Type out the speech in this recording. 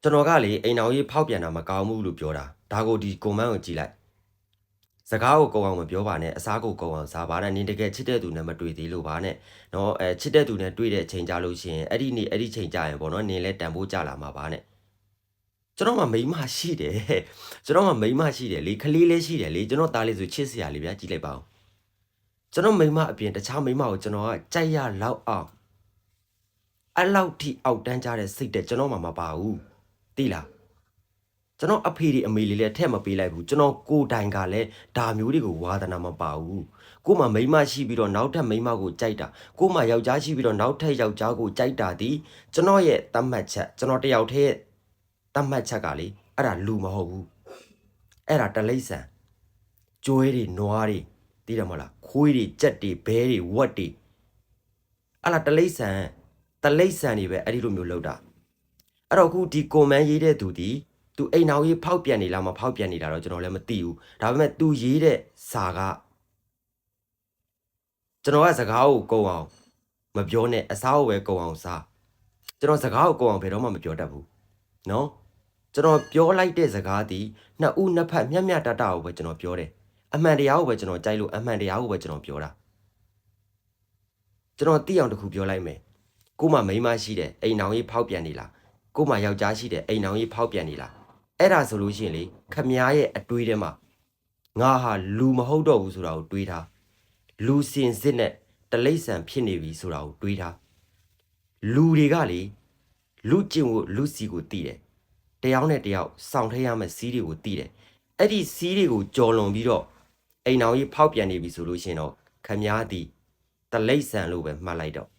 ကျွန်တော်ကလေအိမ်အောင်ရေးဖောက်ပြန်တာမကောင်းဘူးလို့ပြောတာဒါကိုဒီကွန်မန့်ကိုကြည့်လိုက်စကားကိုကောင်းအောင်မပြောပါနဲ့အစားကိုကောင်းအောင်စားပါနဲ့နင်တကယ်ချစ်တဲ့သူနဲ့မတွေ့သေးလို့ပါနဲ့နော်ချစ်တဲ့သူနဲ့တွေ့တဲ့အချိန်ကြလို့ရှိရင်အဲ့ဒီနေ့အဲ့ဒီချိန်ကြရင်ပေါ့နော်နင်လည်းတန်ဖိုးကြလာမှာပါနဲ့ကျွန်တော်မှမိန်းမရှိတယ်ကျွန်တော်မှမိန်းမရှိတယ်လေခလေးလေးရှိတယ်လေကျွန်တော်သားလေးဆိုချစ်စရာလေးဗျာကြည့်လိုက်ပါဦးကျွန်တော်မိန်းမအပြင်တခြားမိန်းမကိုကျွန်တော်ကကြိုက်ရလောက်အောင်အဲ့လောက်ထိအောက်တန်းကြတဲ့စိတ်တဲ့ကျွန်တော်မှမပါဘူးသိလားကျွန်တော်အဖေတွေအမေတွေလည်းထက်မပေးလိုက်ဘူးကျွန်တော်ကိုတိုင်ကလည်းဒါမျိုးတွေကိုဝါသနာမပါဘူးကိုမှမိန်းမရှိပြီးတော့နောက်ထပ်မိန်းမကိုကြိုက်တာကိုမှယောက်ျားရှိပြီးတော့နောက်ထပ်ယောက်ျားကိုကြိုက်တာဒီကျွန်တော်ရဲ့တတ်မှတ်ချက်ကျွန်တော်တယောက်တည်းရဲ့တတ်မှတ်ချက်ကလေအဲ့ဒါလူမဟုတ်ဘူးအဲ့ဒါတလိษံကျွဲတွေနွားတွေသိတယ်မဟုတ်လားခွေးတွေကြက်တွေဘဲတွေဝက်တွေအဲ့ဒါတလိษံတွေပဲအဲ့ဒီလိုမျိုးလောက်တာအဲ့တော့အခုဒီကွန်မန့်ရေးတဲ့သူဒီသူအိမ်အောင်ရေးဖောက်ပြန်နေလားမဖောက်ပြန်နေတာတော့ကျွန်တော်လည်းမသိဘူးဒါပေမဲ့သူရေးတဲ့စာကကျွန်တော်ကစကားကိုကုန်အောင်မပြောနဲ့အစားကိုပဲကုန်အောင်စားကျွန်တော်စကားကိုကုန်အောင်ဘယ်တော့မှမပြောတတ်ဘူးနော်ကျွန်တော်ပြောလိုက်တဲ့စကားဒီနှစ်ဦးနှစ်ဖက်မျက်မျက်တတကိုပဲကျွန်တော်ပြောတယ်အမှန်တရားကိုပဲကျွန်တော်ကြိုက်လို့အမှန်တရားကိုပဲကျွန်တော်ပြောတာကျွန်တော်သိအောင်တခုပြောလိုက်မယ်ကိုမှမိန်းမရှိတယ်အိမ်အောင်ရေးဖောက်ပြန်နေလားကိုမှယောက်ျားရှိတယ်အိမ်အောင်ရေးဖောက်ပြန်နေလားအဲ့ဒါဆိုလို့ရှိရင်လေခမ ्या ရဲ့အတွေးထဲမှာငါဟာလူမဟုတ်တော့ဘူးဆိုတာကိုတွေးထားလူစင်စစ်နဲ့တလိษံဖြစ်နေပြီဆိုတာကိုတွေးထားလူတွေကလေလူကျင့်ကိုလူစီကိုတီးတယ်တယောက်နဲ့တယောက်စောင့်ထရမယ့်စီးတွေကိုတီးတယ်အဲ့ဒီစီးတွေကိုကြော်လွန်ပြီးတော့အိမ်အောင်ကြီးဖောက်ပြန်နေပြီဆိုလို့ရှိရင်တော့ခမ ्या သည်တလိษံလို့ပဲမှတ်လိုက်တော့